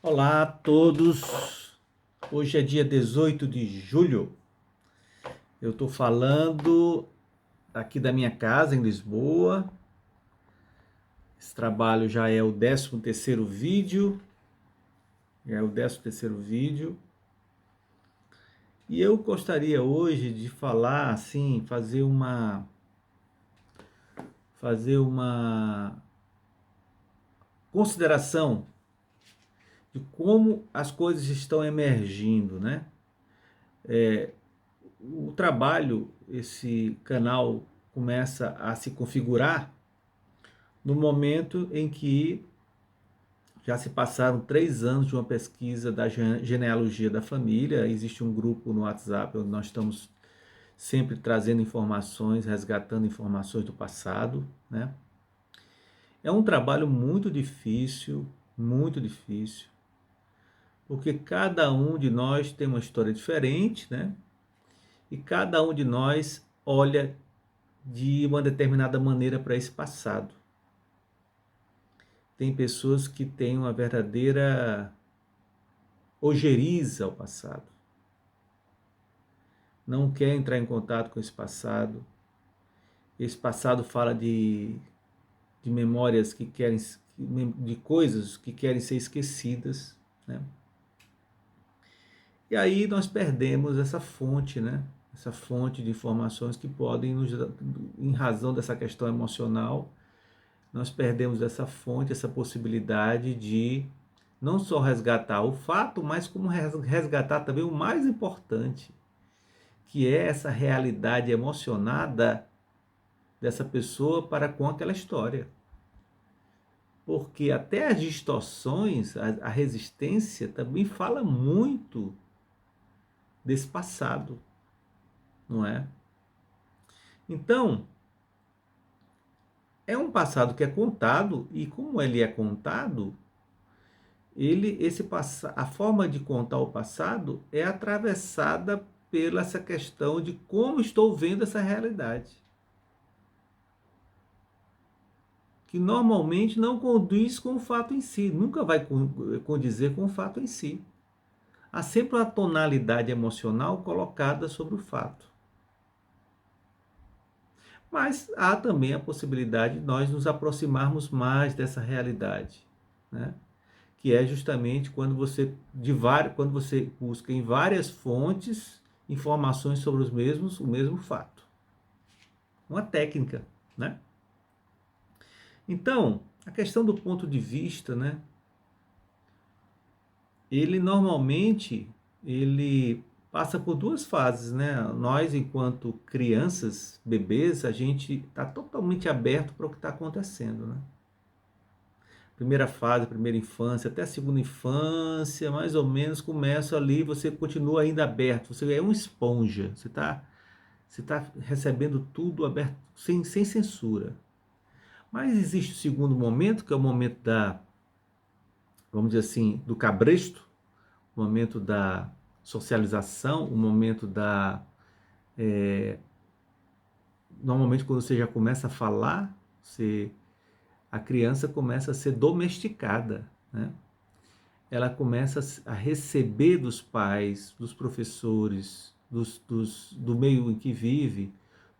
Olá a todos, hoje é dia 18 de julho, eu estou falando aqui da minha casa em Lisboa. Esse trabalho já é o 13º vídeo, e eu gostaria hoje de falar assim, fazer uma consideração de como as coisas estão emergindo, né? O trabalho, esse canal começa a se configurar no momento em que já se passaram 3 anos de uma pesquisa da genealogia da família. Existe um grupo no WhatsApp onde nós estamos sempre trazendo informações, resgatando informações do passado, né? É um trabalho muito difícil, porque cada um de nós tem uma história diferente, né? E cada um de nós olha de uma determinada maneira para esse passado. Tem pessoas que têm uma verdadeira ojeriza ao passado. Não quer entrar em contato com esse passado. Esse passado fala de memórias que querem, de coisas que querem ser esquecidas, né? E aí nós perdemos essa fonte, né? Essa fonte de informações que podem nos, em razão dessa questão emocional, nós perdemos essa fonte, essa possibilidade de não só resgatar o fato, mas como resgatar também o mais importante, que é essa realidade emocionada dessa pessoa para com aquela história. Porque até as distorções, a resistência também fala muito desse passado, não é? Então, é um passado que é contado, e como ele é contado, a forma de contar o passado é atravessada pela essa questão de como estou vendo essa realidade, que normalmente não condiz com o fato em si, nunca vai condizer com o fato em si. Há sempre uma tonalidade emocional colocada sobre o fato. Mas há também a possibilidade de nós nos aproximarmos mais dessa realidade, né? Que é justamente quando você busca em várias fontes informações sobre o mesmo fato. Uma técnica, né? Então, a questão do ponto de vista, né? Ele normalmente ele passa por duas fases, né? Nós, enquanto crianças, bebês, a gente está totalmente aberto para o que está acontecendo, né? Primeira fase, primeira infância, até a segunda infância, mais ou menos, começa ali, você continua ainda aberto, você é uma esponja, você tá recebendo tudo aberto, sem censura. Mas existe o segundo momento, que é o momento vamos dizer assim, do cabresto, o momento da socialização, o momento normalmente quando você já começa a falar, a criança começa a ser domesticada, né? Ela começa a receber dos pais, dos professores, do meio em que vive,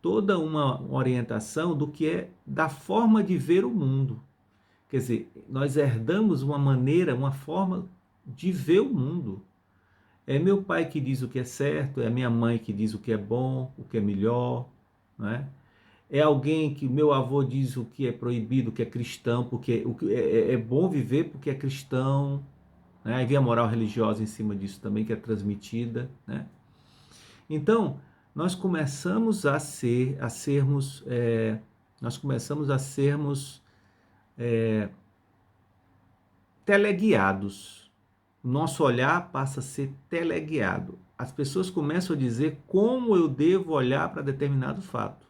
toda uma orientação do que é da forma de ver o mundo. Quer dizer, nós herdamos uma maneira, uma forma de ver o mundo. É meu pai que diz o que é certo, é minha mãe que diz o que é bom, o que é melhor, não é? É alguém que meu avô diz o que é proibido, o que é cristão, porque o que é bom viver porque é cristão, né? Aí vem a moral religiosa em cima disso também, que é transmitida, né? Então, nós começamos a sermos, nós começamos a sermos teleguiados. O nosso olhar passa a ser teleguiado. As pessoas começam a dizer como eu devo olhar para determinado fato.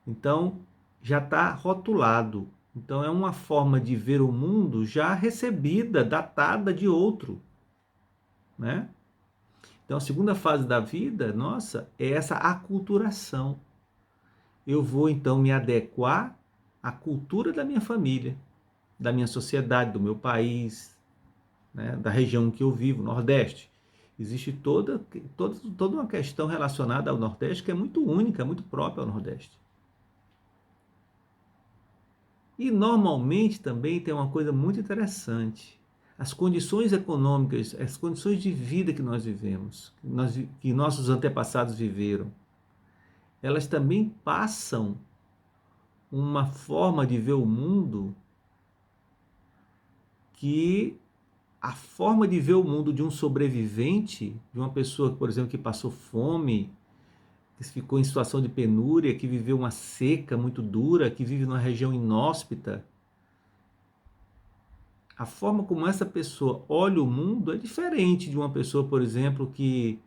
Então, já está rotulado. Então, é uma forma de ver o mundo já recebida, datada de outro, né? Então, a segunda fase da vida, nossa, é essa aculturação. Eu vou, então, me adequar à cultura da minha família, da minha sociedade, do meu país, né, da região que eu vivo, Nordeste. Existe toda uma questão relacionada ao Nordeste que é muito única, muito própria ao Nordeste. E normalmente também tem uma coisa muito interessante. As condições econômicas, as condições de vida que nós vivemos, que nossos antepassados viveram, elas também passam uma forma de ver o mundo que a forma de ver o mundo de um sobrevivente, de uma pessoa, por exemplo, que passou fome, que ficou em situação de penúria, que viveu uma seca muito dura, que vive numa região inóspita, a forma como essa pessoa olha o mundo é diferente de uma pessoa, por exemplo, que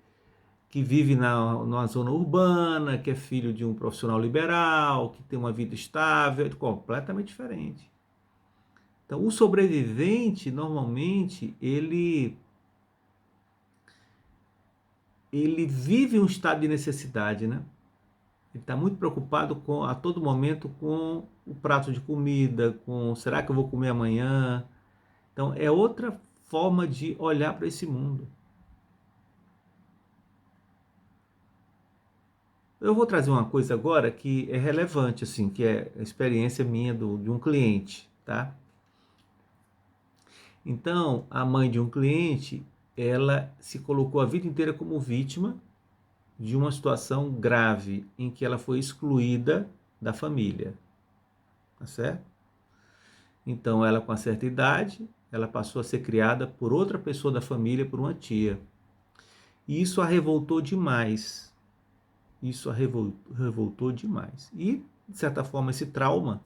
vive numa zona urbana, que é filho de um profissional liberal, que tem uma vida estável, é completamente diferente. Então, o sobrevivente, normalmente, ele vive um estado de necessidade, né? Ele está muito preocupado a todo momento com o prato de comida, com será que eu vou comer amanhã? Então, é outra forma de olhar para esse mundo. Eu vou trazer uma coisa agora que é relevante, assim, que é a experiência minha de um cliente, tá? Então, a mãe de um cliente, ela se colocou a vida inteira como vítima de uma situação grave em que ela foi excluída da família, tá certo? Então, ela com uma certa idade, ela passou a ser criada por outra pessoa da família, por uma tia. E isso a revoltou demais. Isso a revoltou demais. E, de certa forma, esse trauma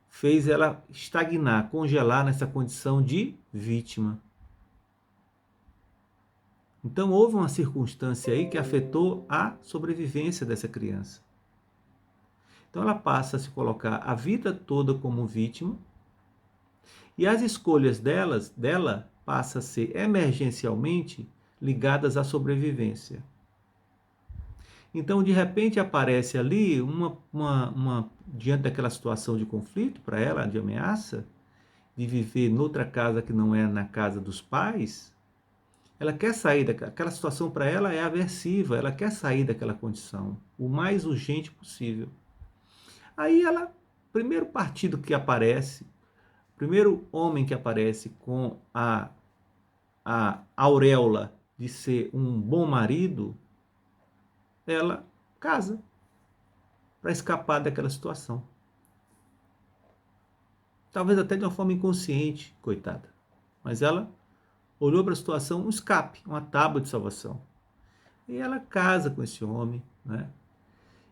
fez ela estagnar, congelar nessa condição de vítima. Então, houve uma circunstância aí que afetou a sobrevivência dessa criança. Então, ela passa a se colocar a vida toda como vítima e as escolhas dela passam a ser emergencialmente ligadas à sobrevivência. Então, de repente, aparece ali diante daquela situação de conflito para ela, de ameaça, de viver noutra casa que não é na casa dos pais, ela quer sair daquela situação. Para ela é aversiva, ela quer sair daquela condição o mais urgente possível. Aí ela, primeiro partido que aparece, primeiro homem que aparece com a auréola de ser um bom marido, ela casa para escapar daquela situação. Talvez até de uma forma inconsciente, coitada. Mas ela olhou para a situação, um escape, uma tábua de salvação. E ela casa com esse homem, né?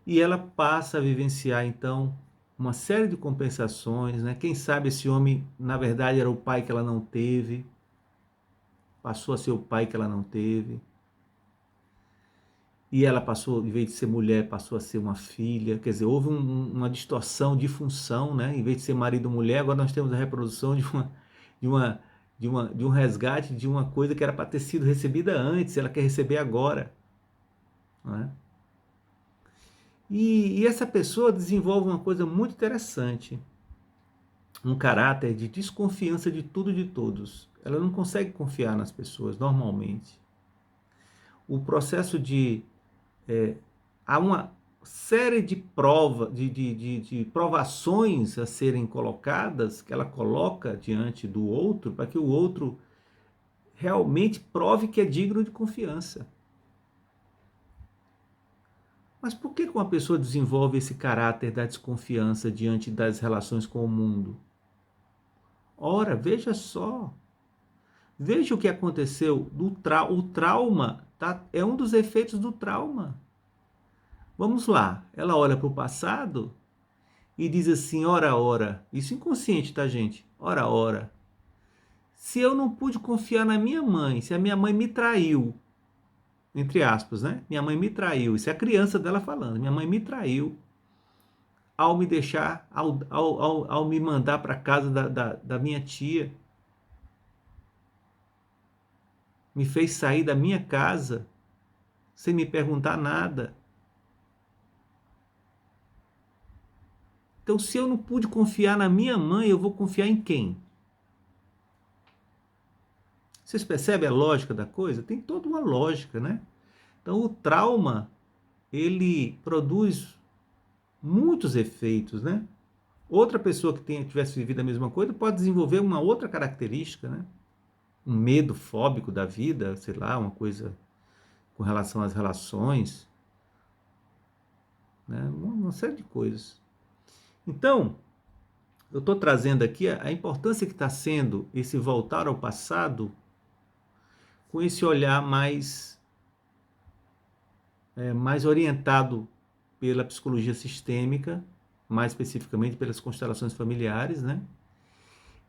E ela passa a vivenciar, então, uma série de compensações, né? Quem sabe esse homem, na verdade, era o pai que ela não teve, passou a ser o pai que ela não teve. E ela passou, em vez de ser mulher, passou a ser uma filha. Quer dizer, houve uma distorção de função, né? Em vez de ser marido e mulher, agora nós temos a reprodução de uma, de um resgate de uma coisa que era para ter sido recebida antes, ela quer receber agora, né? E essa pessoa desenvolve uma coisa muito interessante, um caráter de desconfiança de tudo e de todos. Ela não consegue confiar nas pessoas normalmente. O processo há uma série de de provações a serem colocadas, que ela coloca diante do outro, para que o outro realmente prove que é digno de confiança. Mas por que uma pessoa desenvolve esse caráter da desconfiança diante das relações com o mundo? Ora, veja só. Veja o que aconteceu. O trauma é um dos efeitos do trauma. Vamos lá. Ela olha para o passado e diz assim, ora, ora. Isso inconsciente, tá, gente? Ora, ora. Se eu não pude confiar na minha mãe, se a minha mãe me traiu, entre aspas, né? Minha mãe me traiu. Isso é a criança dela falando. Minha mãe me traiu ao me deixar, ao me mandar para casa da minha tia. Me fez sair da minha casa sem me perguntar nada. Então, se eu não pude confiar na minha mãe, eu vou confiar em quem? Vocês percebem a lógica da coisa? Tem toda uma lógica, né? Então, o trauma, ele produz muitos efeitos, né? Outra pessoa que tivesse vivido a mesma coisa pode desenvolver uma outra característica, né? Um medo fóbico da vida, sei lá, uma coisa com relação às relações, né? Uma série de coisas. Então, eu estou trazendo aqui a importância que está sendo esse voltar ao passado com esse olhar mais orientado pela psicologia sistêmica, mais especificamente pelas constelações familiares, né?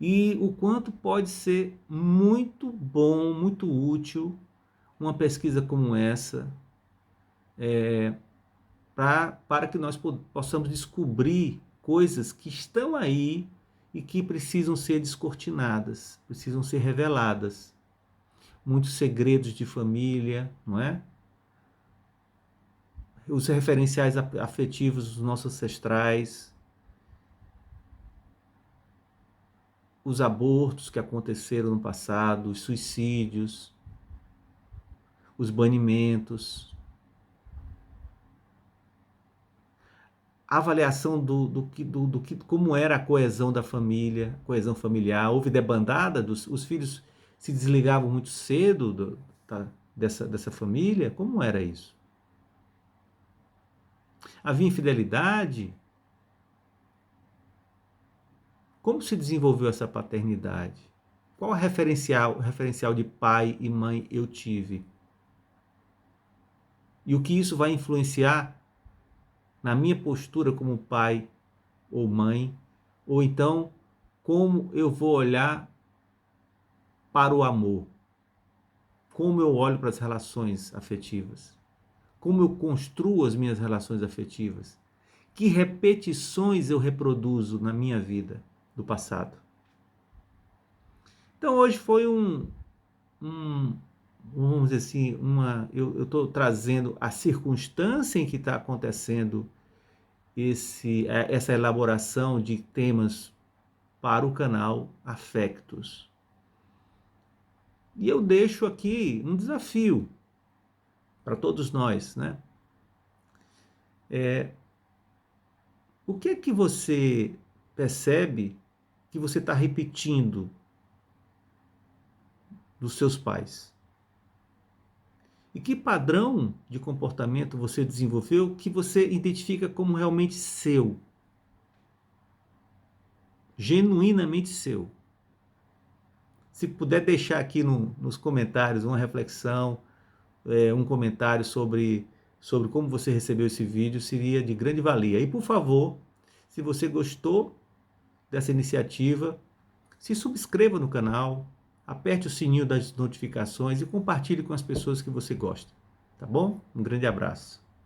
E o quanto pode ser muito bom, muito útil uma pesquisa como essa, para que nós possamos descobrir coisas que estão aí e que precisam ser descortinadas, precisam ser reveladas. Muitos segredos de família, não é? Os referenciais afetivos dos nossos ancestrais, os abortos que aconteceram no passado, os suicídios, os banimentos, a avaliação do que como era a coesão da família, coesão familiar. Houve debandada, os filhos se desligavam muito cedo dessa família. Como era isso? Havia infidelidade? Como se desenvolveu essa paternidade? Qual o referencial de pai e mãe eu tive? E o que isso vai influenciar na minha postura como pai ou mãe? Ou então, como eu vou olhar para o amor? Como eu olho para as relações afetivas? Como eu construo as minhas relações afetivas? Que repetições eu reproduzo na minha vida do passado? Então hoje foi vamos dizer assim, eu estou trazendo a circunstância em que está acontecendo essa elaboração de temas para o canal Afectos. E eu deixo aqui um desafio para todos nós, né? O que é que você percebe que você está repetindo dos seus pais? E que padrão de comportamento você desenvolveu que você identifica como realmente seu? Genuinamente seu. Se puder deixar aqui nos comentários uma reflexão, um comentário sobre como você recebeu esse vídeo, seria de grande valia. E por favor, se você gostou dessa iniciativa, se subscreva no canal, aperte o sininho das notificações e compartilhe com as pessoas que você gosta. Tá bom? Um grande abraço.